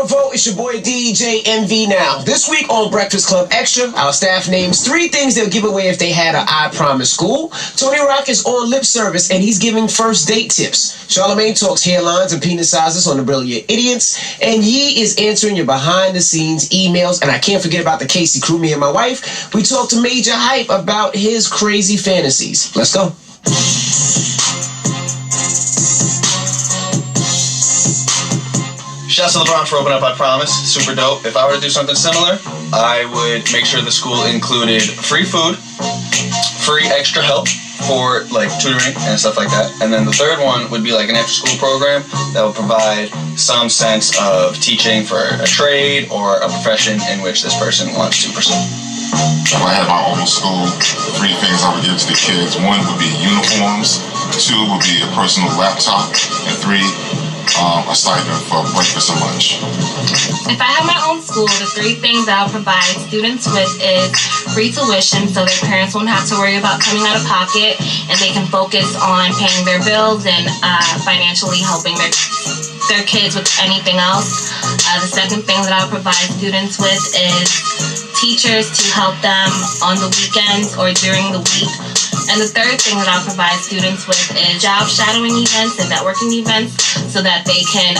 Viral Vote. It's your boy DJ MV now. This week on Breakfast Club Extra, our staff names 3 things they'll give away if they had an I Promise school. Tony Rock is on lip service and he's giving first date tips. Charlamagne talks hairlines and penis sizes on the Brilliant Idiots. And Yee is answering your behind the scenes emails. And I can't forget about the Casey crew, me and my wife. We talked to Major Hype about his crazy fantasies. Let's go. Shouts to LeBron for opening up I Promise. Super dope. If I were to do something similar, I would make sure the school included free food, free extra help for like tutoring and stuff like that. And then the third one would be like an after school program that would provide some sense of teaching for a trade or a profession in which this person wants to pursue. If I had my own school, 3 things I would give to the kids. 1 would be uniforms, 2 would be a personal laptop, and 3, a stipend for breakfast and lunch. If I had my own school, the 3 things I'll provide students with is free tuition so their parents won't have to worry about coming out of pocket and they can focus on paying their bills and financially helping their kids with anything else. The second thing that I'll provide students with is teachers to help them on the weekends or during the week. And the third thing that I'll provide students with is job shadowing events and networking events so that they can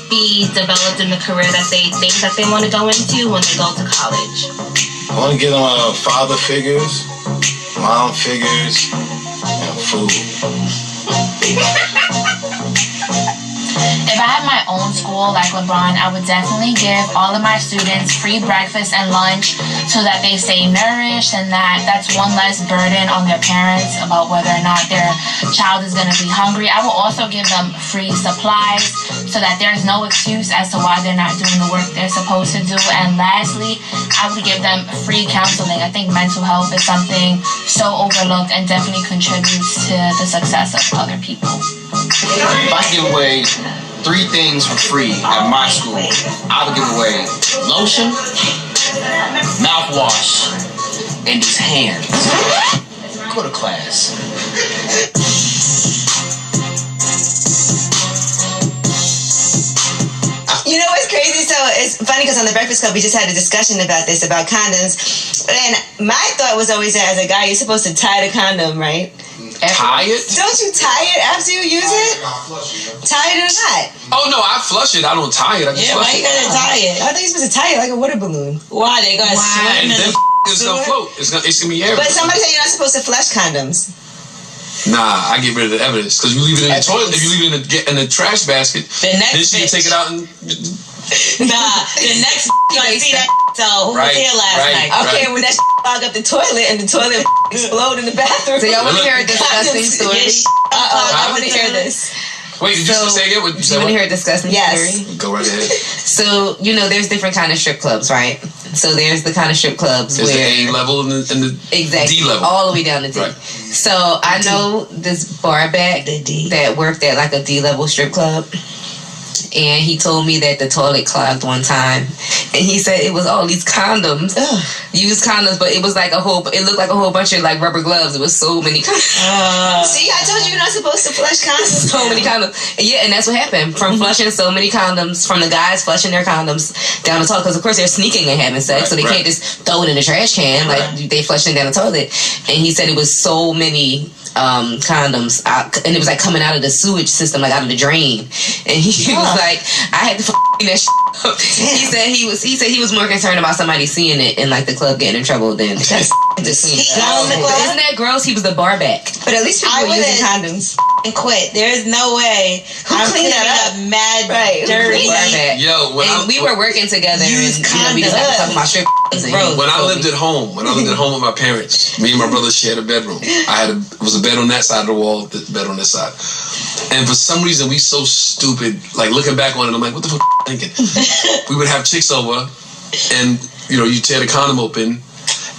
be developed in the career that they think that they want to go into when they go to college. I want to get them father figures, mom figures, and food. If I had my own school like LeBron, I would definitely give all of my students free breakfast and lunch so that they stay nourished and that's one less burden on their parents about whether or not their child is going to be hungry. I will also give them free supplies so that there's no excuse as to why they're not doing the work they're supposed to do. And lastly, I would give them free counseling. I think mental health is something so overlooked and definitely contributes to the success of other people. If I give away 3 things for free at my school, I would give away lotion, mouthwash, and these hands. Go to class. You know what's crazy? So it's funny because on the Breakfast Club we just had a discussion about this, about condoms. And my thought was always that as a guy, you're supposed to tie the condom, right? Tie it? Don't you tie it after you use it? Tie it or not? Oh no, I flush it. I don't tie it. I just flush why you gotta tie it? I think you're supposed to tie it like a water balloon. Why? They gonna swim and in then the it's gonna float. It's gonna be air. But somebody said you're not supposed to flush condoms. Nah, I get rid of the evidence because you leave it in the toilet. If you leave it in the trash basket, then she can take it out and. Nah, the next gonna see that. So who was here last night? Okay, when that clog up the toilet and the toilet explode in the bathroom. So y'all want to hear a disgusting story? I want to hear this. Wait, did you just say it? You want to hear a disgusting story? Go right ahead. So, there's different kind of strip clubs, right? So there's the kind of strip clubs there's where... the A level and the exactly, D level. all the way down to D. Right. So I know this bar back that worked at like a D level strip club. And he told me that the toilet clogged one time. And he said it was all these condoms. Used condoms, but it was like it looked like a whole bunch of like rubber gloves. It was so many condoms. See, I told you you're not supposed to flush condoms. So many condoms. And that's what happened. From flushing so many condoms, from the guys flushing their condoms down the toilet. Because of course they're sneaking and having sex. So they can't just throw it in the trash can. Like they flushing down the toilet. And he said it was so many condoms out, and it was like coming out of the sewage system, like out of the drain. And he was like, I had to that shit up. He said he was more concerned about somebody seeing it in like the club getting in trouble than just seeing it. Isn't that gross? He was the bar back. But at least people were using condoms. And quit. There's no way. I'm cleaning that up. Mad dirty. Yo, we were working together, and we just talking about strip. When I lived at home with my parents, me and my brother shared a bedroom. It was a bed on that side of the wall, the bed on this side. And for some reason, we so stupid. Like looking back on it, I'm like, what the fuck thinking? We would have chicks over, and you tear the condom open,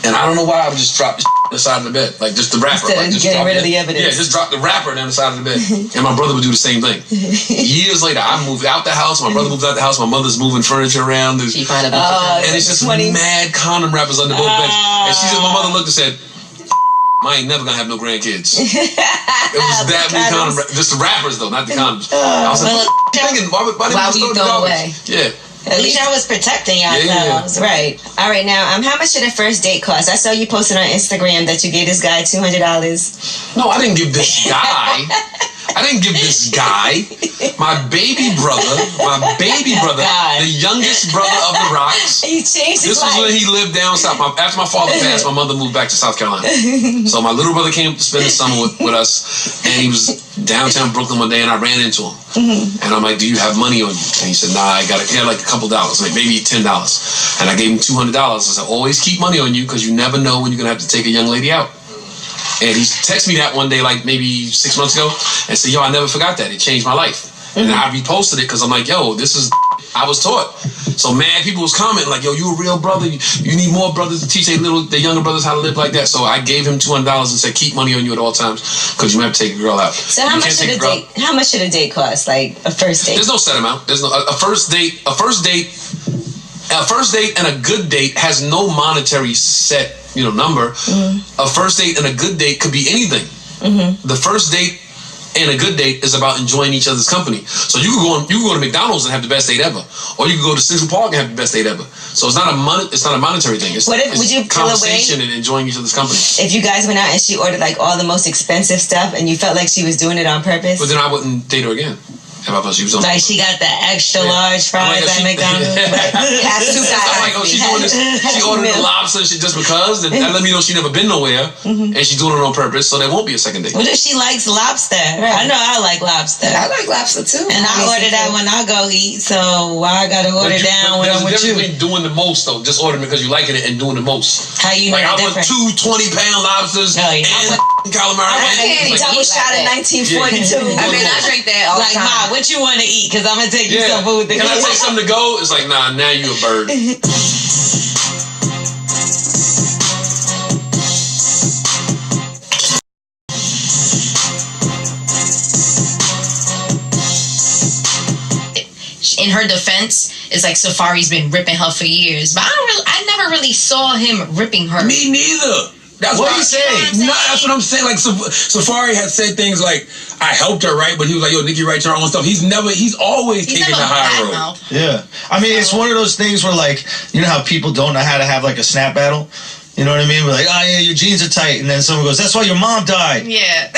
and I don't know why I would just drop the on the side of the bed, like just the wrapper. Instead of getting rid of the evidence. Yeah, just drop the wrapper down the side of the bed. And my brother would do the same thing. Years later, I moved out the house. My brother moved out the house. My mother's moving furniture around. And it's just mad condom wrappers under both beds. And my mother looked and said, I ain't never gonna have no grandkids. It was that many condom wrappers. Just the wrappers though, not the condoms. I was like, thinking, why didn't we throw the garbage? Yeah. At least y'all was protecting yourselves. Yeah. Right. All right, now, how much did a first date cost? I saw you posted on Instagram that you gave this guy $200. No, I didn't give this guy. My baby brother, the youngest brother of the Rocks. He changed his This was life. when he lived down south. After my father passed, my mother moved back to South Carolina. So my little brother came to spend the summer with us, and he was downtown Brooklyn one day, and I ran into him. And I'm like, "Do you have money on you?" And he said, "Nah, he had like a couple dollars, like maybe $10." And I gave him $200. I said, "Always keep money on you because you never know when you're gonna have to take a young lady out." And he texted me that one day, like maybe 6 months ago, and said, "Yo, I never forgot that. It changed my life." And I reposted it because I'm like, "Yo, this is I was taught." So mad people was commenting like, "Yo, you a real brother. You need more brothers to teach the younger brothers how to live like that." So I gave him $200 and said, "Keep money on you at all times because you might have to take a girl out." So how much should a date cost? Like a first date? There's no set amount. There's no a first date and a good date has no monetary set number. A first date and a good date could be anything. The first date and a good date is about enjoying each other's company. So you could go to McDonald's and have the best date ever, or you could go to Central Park and have the best date ever. So it's not a monetary thing. It's, would you conversation and enjoying each other's company. If you guys went out and she ordered like all the most expensive stuff and you felt like she was doing it on purpose? But then I wouldn't date her again. If I thought she was on like she got the extra large fries at McDonald's. I'm like, oh, she's doing this. She ordered the lobster just because. That let me know she never been nowhere, and she's doing it on purpose. So there won't be a second date. What if she likes lobster? Right. I know I like lobster. I like lobster too. And I order that when I go eat. So why I gotta order down when I'm with you? There's a difference between doing the most though, just ordering because you liking it, and doing the most. How you know like I want different? 2 20-pound lobsters and calamari. I want a double shot of 1942. I mean, I drink that all the time. Like, Ma, what you want to eat? Because I'm gonna take you some food. Can I take something to go? It's like, nah, now you a bird. In her defense, it's like Safari's been ripping her for years, but I never really saw him ripping her. Me neither. That's what you say. No, that's what I'm saying. Like Safari had said things like, "I helped her, right?" But he was like, "Yo, Nikki, write your own stuff." He's always taking the high road. Yeah, I mean, it's one of those things where, like, you know how people don't know how to have like a snap battle. You know what I mean? We're like, "Oh yeah, your jeans are tight," and then someone goes, "That's why your mom died." Yeah.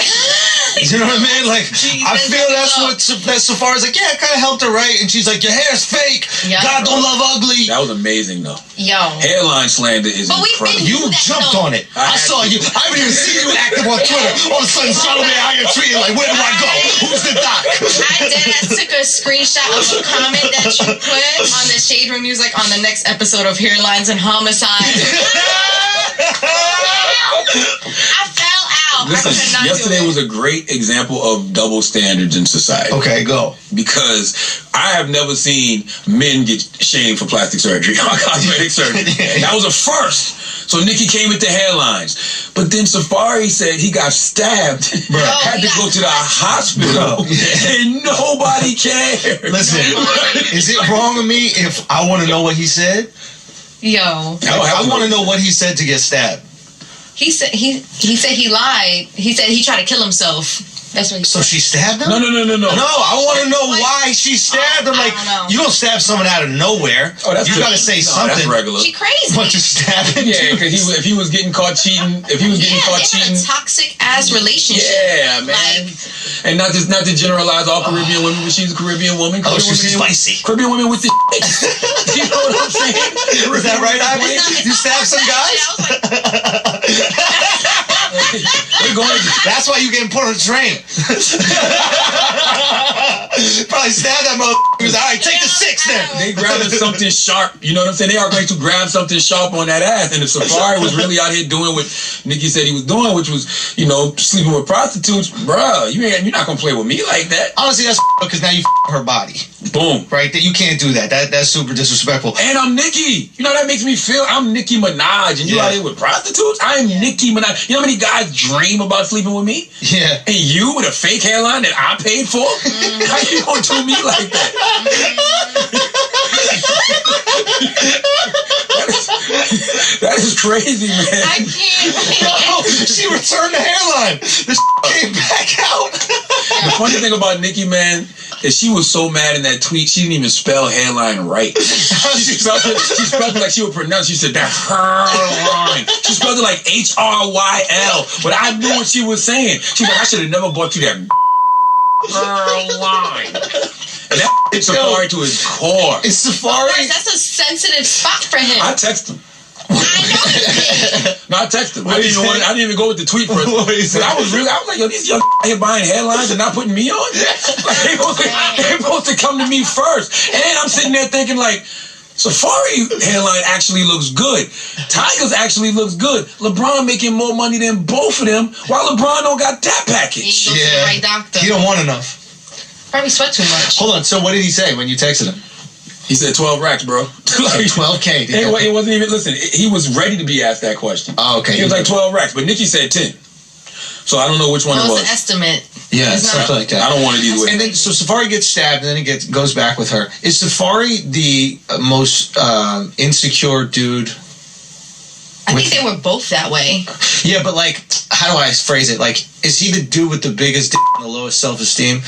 You know what I mean? Like, I feel that's what Safari's like, "Yeah, I kind of helped her, right?" And she's like, "Your hair's fake. God don't love ugly." That was amazing, though. Yo. Hairline slander is incredible. You jumped on it. I saw you. I haven't even seen you active on Twitter. All of a sudden, Charlamagne how you're treated. Like, where do I go? Who's the doc? I took a screenshot of a comment that you put on the Shade Room. He was like, on the next episode of Hairlines and Homicide. I fell out. Listen, yesterday was a great example of double standards in society. Okay, go. Because I have never seen men get shamed for plastic surgery or cosmetic surgery. That was a first. So Nikki came with the hairlines. But then Safari said he got stabbed, had to go to the hospital, and nobody cared. Listen, is it wrong of me if I want to know what he said? Yo. I want to know what he said to get stabbed. He said he lied. He said he tried to kill himself. That's what he said. So she stabbed him? No. No, I want to know why she stabbed him. Like, you don't stab someone out of nowhere. Oh, that's you got to say something. That's regular. She crazy. But you stab him. Yeah, because if he was getting caught cheating, a toxic ass relationship. Yeah, man. And not to generalize all Caribbean women, but she's a Caribbean woman. She's spicy. Caribbean women with the you know what I'm saying? Is that right, Ivy? You stabbed some guys? That's why you getting put on a train. Probably stabbed that motherfucker. He was all right, take the 6 then. They grabbing something sharp. You know what I'm saying? They are going to grab something sharp on that ass. And if Safari was really out here doing what Nikki said he was doing, which was, sleeping with prostitutes, bruh, you're not going to play with me like that. Honestly, that's because now you her body. Boom. Right? You can't do that. That's super disrespectful. And I'm Nicki. You know that makes me feel? I'm Nicki Minaj. And you out here with prostitutes? I am Nicki Minaj. You know how many guys dream about sleeping with me? Yeah. And you with a fake hairline that I paid for? How you gonna do me like that? That is crazy, man. I can't. She returned the hairline. This came back out. The funny thing about Nicki, man, is she was so mad in that tweet, she didn't even spell hairline right. She spelled it like she would pronounce. She said that's hairline. She spelled it like HRYL, but I knew what she was saying. She's like, I should have never bought you that hairline. And that hit Safari to his core. It's Safari. Right, that's a sensitive spot for him. I text him. I know you did. No, I texted him. I didn't even go with the tweet first. I was like, yo, these young here buying headlines and not putting me on. Like, they supposed to come to me first. And I'm sitting there thinking like, Safari headline actually looks good. Tigers actually looks good. LeBron making more money than both of them, while LeBron don't got that package. He goes to the right doctor. He don't want enough. Probably sweat too much. Hold on. So what did he say when you texted him? He said 12 racks, bro. Like 12K. It wasn't even, listen, he was ready to be asked that question. Oh, okay. He was like 12 racks, but Nicki said 10. So I don't know which one it was. An estimate. Yeah, something like that. I don't want it either way. And then, so Safari gets stabbed, and then goes back with her. Is Safari the most insecure dude? I think they were both that way. Yeah, but like, how do I phrase it? Like, is he the dude with the biggest dick and the lowest self-esteem?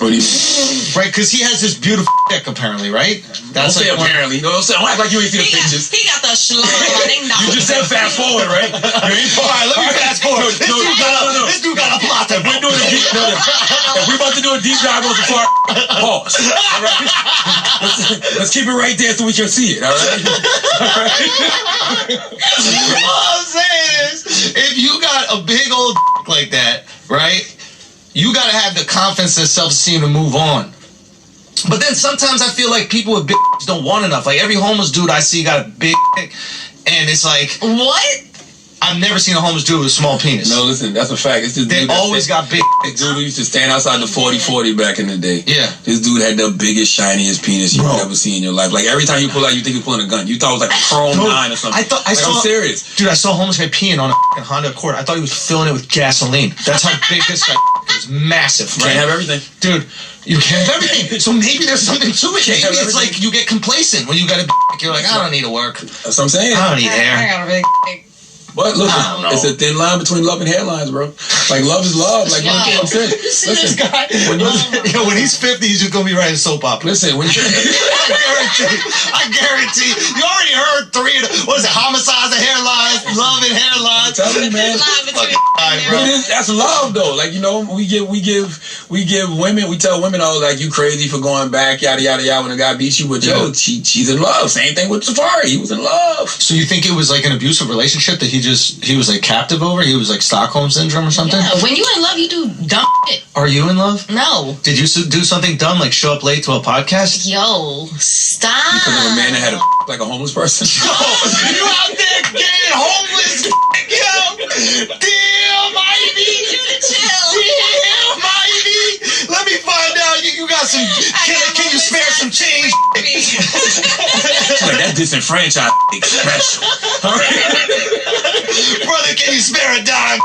What do you mean? Right, because he has this beautiful dick, apparently, right? That's don't say like apparently. No, don't act like you ain't seen the pictures. He got the schlong. You just said fast forward, right? You ain't all right, let me fast forward. This dude got a plot that we're doing a deep If we're about to do a deep dive on Safari, pause. All right? Let's keep it right there so we can see it, all right? All I'm saying is, if you got a big old dick like that, right? You gotta have the confidence and self-esteem to move on. But then sometimes I feel like people with big dicks don't want enough. Like every homeless dude I see got a big dick, and it's like, what? I've never seen a homeless dude with a small penis. No, listen, that's a fact. It's this they dude always got big dicks. Dude who used to stand outside the 40-40 back in the day. Yeah. This dude had the biggest, shiniest penis you've ever seen in your life. Like every time you pull out, you think you're pulling a gun. You thought it was like a Chrome 9 or something. I'm serious. Dude, I saw a homeless guy peeing on a Honda Accord. I thought he was filling it with gasoline. That's how big this guy is. Massive, right? Can't have everything. Dude, you can't have everything. So maybe there's something to it. Maybe it's like you get complacent when you got a big. You're like, I don't need to work. That's what I'm saying. I don't need hair. I got a big dick. But listen, it's a thin line between love and hairlines, bro. Like love is love. Like I'm serious. You see this guy? When he's 50, he's just gonna be writing soap opera. Listen, when I guarantee. You already heard 3 of the, what is it? Homicides and hairlines, love and hairlines. Tell me, man. That's love, though. Like, you know, we give women. We tell women, oh, like you crazy for going back, yada yada yada. When a guy beats you, but yo, she's in love. Same thing with Safari. He was in love. So you think it was like an abusive relationship that he was like captive over? He was like Stockholm syndrome or something? Yeah, when you in love, you do dumb shit. Are you in love? No. Did you do something dumb like show up late to a podcast? Yo, stop. Because of a man that had like a homeless person? Yo, you out there getting homeless? Yo, damn, Ivy. Damn, Ivy. Let me find out. You got some. Can you spare some change? Like that disenfranchised special. Brother, can you spare a dime?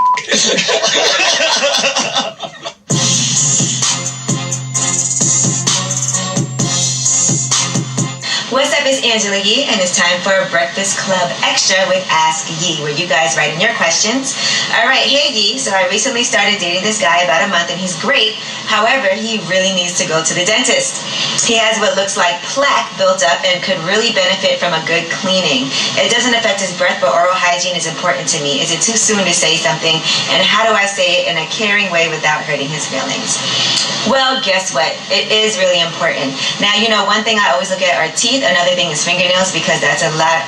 What's up, it's Angela Yee, and it's time for Breakfast Club Extra with Ask Yee, where you guys write in your questions. All right, hey Yee, so I recently started dating this guy about a month, and he's great. However, he really needs to go to the dentist. He has what looks like plaque built up and could really benefit from a good cleaning. It doesn't affect his breath, but oral hygiene is important to me. Is it too soon to say something, and how do I say it in a caring way without hurting his feelings? Well, guess what? It is really important. Now, you know, one thing I always look at are teeth. Another thing is fingernails, because that's a lot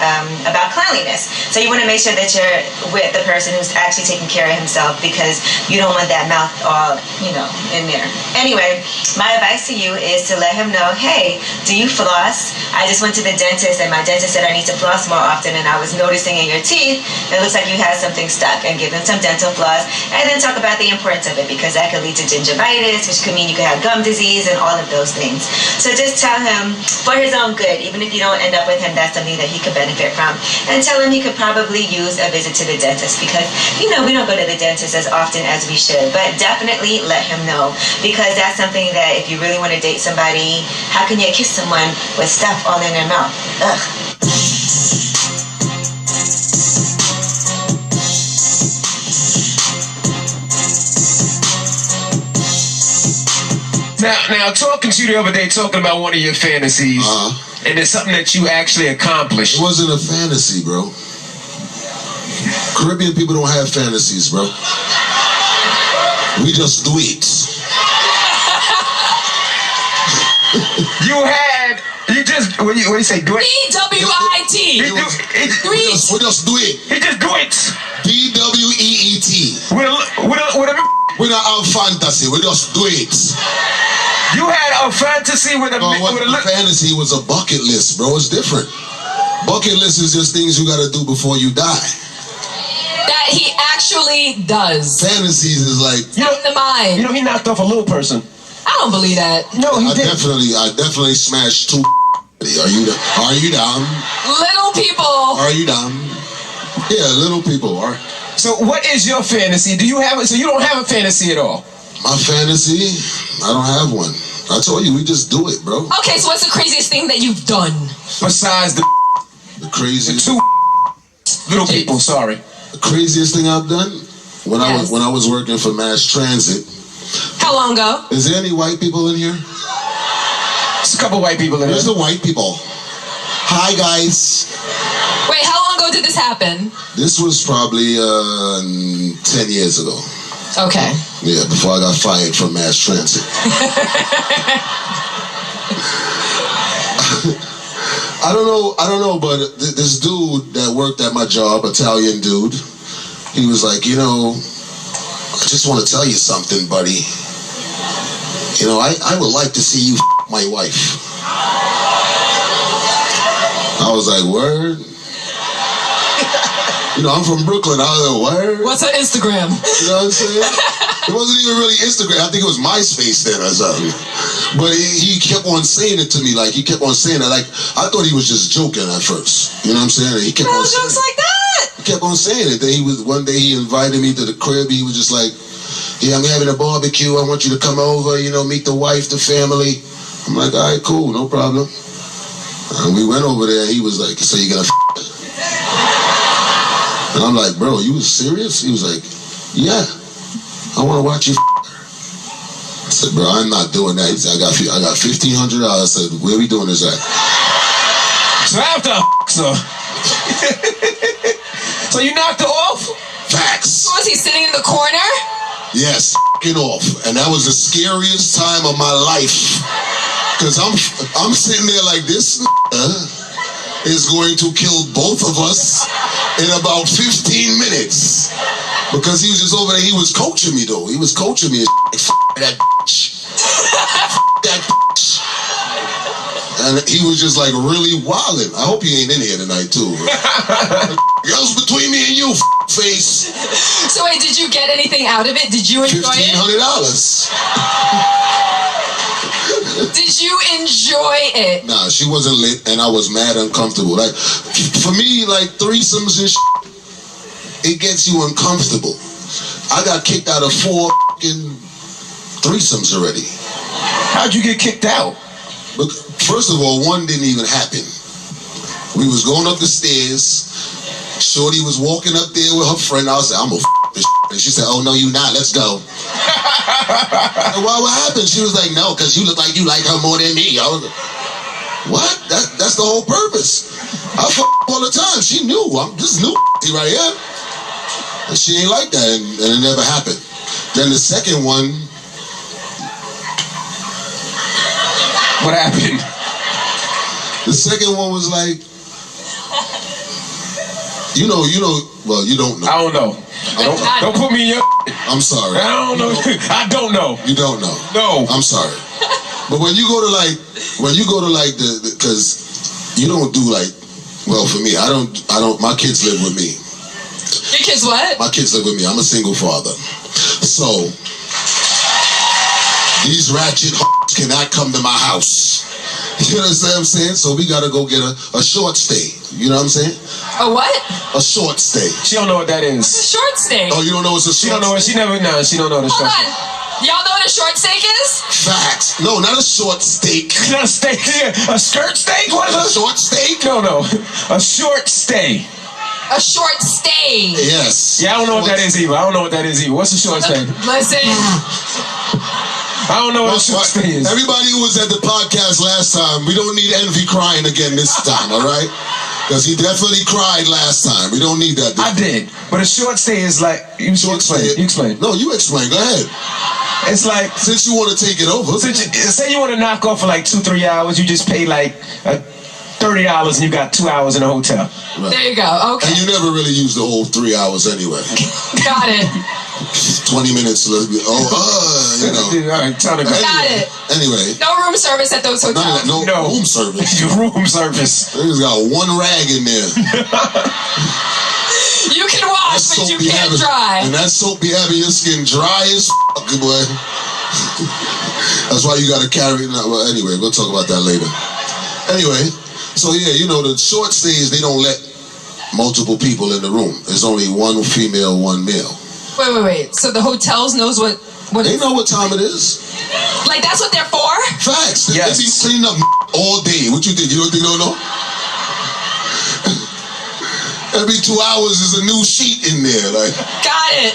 about cleanliness. So you want to make sure that you're with the person who's actually taking care of himself, because you don't want that mouth all, you know, in there. Anyway, my advice to you is to let him know, hey, do you floss? I just went to the dentist, and my dentist said I need to floss more often, and I was noticing in your teeth, it looks like you have something stuck, and give him some dental floss, and then talk about the importance of it, because that could lead to gingivitis, which could mean you could have gum disease and all of those things. So just tell him, for his own good, even if you don't end up with him, that's something that he could benefit from. And tell him he could probably use a visit to the dentist, because, you know, we don't go to the dentist as often as we should. But definitely let him know, because that's something that if you really want to date somebody, how can you kiss someone with stuff all in their mouth? Ugh. Now, talking to you the other day, talking about one of your fantasies, and it's something that you actually accomplished. It wasn't a fantasy, bro. Caribbean people don't have fantasies, bro. We just do it. What do you say, do it? D-W-I-T. We just do it. He just do it. D-W-E-E-T. We don't have fantasy. We just do it. You had a fantasy with a... Fantasy was a bucket list, bro. It's different. Bucket list is just things you gotta do before you die. That he actually does. Fantasies is like... From the mind. You know, he knocked off a little person. I don't believe that. No, he did. I definitely smashed 2. Are you dumb? Little people. Are you dumb? Yeah, little people are. So what is your fantasy? Do you have it? So you don't have a fantasy at all? My fantasy? I don't have one. I told you, we just do it, bro. Okay, so what's the craziest thing that you've done? Besides the craziest... The 2 little people, sorry. The craziest thing I've done? When I was working for Mass Transit. How long ago? Is there any white people in here? There's a couple white people in here. There's the white people. Hi, guys. Wait, how long ago did this happen? This was probably 10 years ago. Okay. Yeah, before I got fired from Mass Transit. I don't know, but this dude that worked at my job, Italian dude, he was like, I just want to tell you something, buddy. I would like to see you my wife. I was like, word? I'm from Brooklyn. I was like, word? What's her Instagram? You know what I'm saying? It wasn't even really Instagram. I think it was MySpace then or something. But he kept on saying it to me. Like, he kept on saying it. Like, I thought he was just joking at first. You know what I'm saying? He kept on saying jokes like that. He kept on saying it. Then one day he invited me to the crib. He was just like, yeah, I'm having a barbecue. I want you to come over, meet the wife, the family. I'm like, all right, cool, no problem. And we went over there. He was like, so you gonna And I'm like, bro, you was serious? He was like, yeah, I want to watch you I said, bro, I'm not doing that. He said, I got $1,500. I said, where we doing this at? So after so you knocked her off? Facts. Was he sitting in the corner? Yes, off. And that was the scariest time of my life. Because I'm sitting there like, this is going to kill both of us in about 15 minutes. Because he was just over there, he was coaching me though. He was coaching me like, that bitch. That bitch. And he was just like really wilding. I hope he ain't in here tonight too. Girls between me and you, face. So wait, did you get anything out of it? Did you enjoy it? $1,500. Did you enjoy it? Nah, she wasn't lit, and I was mad uncomfortable. Like, for me, like threesomes and it gets you uncomfortable. I got kicked out of 4 threesomes already. How'd you get kicked out? But first of all, one didn't even happen. We was going up the stairs. Shorty was walking up there with her friend. I was like, I'm gonna this and she said, oh no, you not. Let's go. And what happened? She was like, no, because you look like you like her more than me. I was like, what? That's the whole purpose. I all the time. She knew. This new right here. And she ain't like that, and it never happened. Then the second one. What happened? The second one was like, well, you don't know. I don't know. Don't put me in your... I'm sorry. I don't know. I don't know. You don't know. No. I'm sorry. But when you go to because you don't do like, well, for me, I don't, my kids live with me. Your kids what? My kids live with me. I'm a single father. So, these ratchet cannot come to my house. You understand what I'm saying? So we gotta go get a short stay. You know what I'm saying? A what? A short stay. She don't know what that is. What's a short steak? Oh, you don't know what's a short She don't know what, she don't know the short Hold on. Y'all know what a short steak is? Facts. No, not a short steak. Not a steak. A skirt steak? What is a short steak? No. A short stay. A short stay. Yes. Yeah, I don't know what that is either. What's a short stay? Listen. I don't know what a short stay is. Everybody who was at the podcast last time, we don't need Envy crying again this time, all right? Because he definitely cried last time. We don't need that. I did. But a short stay is like... You explain. No, you explain. Go ahead. It's like... Since you want to take it over. Say you want to knock off for like 2-3 hours, you just pay like $30 and you got 2 hours in a hotel. Right. There you go. Okay. And you never really use the whole 3 hours anyway. Got it. 20 minutes. You know. All right, time to go. Got it. Anyway. No room service at those hotels. No room service. Room service. There's got one rag in there. You can wash, but you can't dry. And that soap be having your skin dry as fuck, boy. That's why you gotta carry it. Well, anyway, we'll talk about that later. Anyway, so yeah, you know, the short stays, they don't let multiple people in the room. There's only one female, one male. Wait. So the hotels knows what they know what time it is. Like that's what they're for? Facts. Yes. They be cleaning up all day. What you think? You don't think they don't know? Every 2 hours is a new sheet in there. Like. Got it.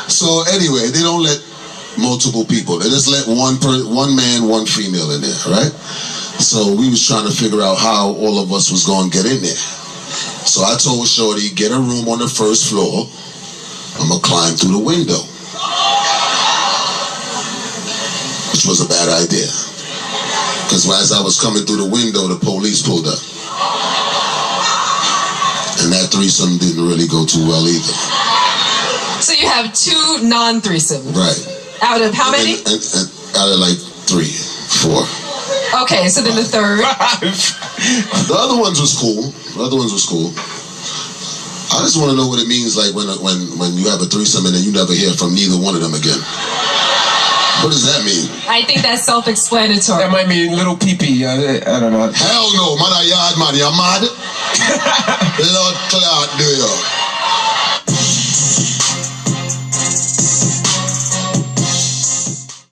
So anyway, they don't let multiple people. They just let one man, one female in there, right? So we was trying to figure out how all of us was going to get in there. So I told Shorty, get a room on the first floor. I'm going to climb through the window. Which was a bad idea. Because as I was coming through the window, the police pulled up. And that threesome didn't really go too well either. So you have 2 non-threesomes. Right. Out of how many? Out of like 3, 4. Okay, so then the third. The other ones was cool. I just want to know what it means like when you have a threesome and then you never hear from neither one of them again. What does that mean? I think that's self-explanatory. That might mean little pee-pee. I don't know. Hell no, man, a yard man, you mad? Lord Clark, do you?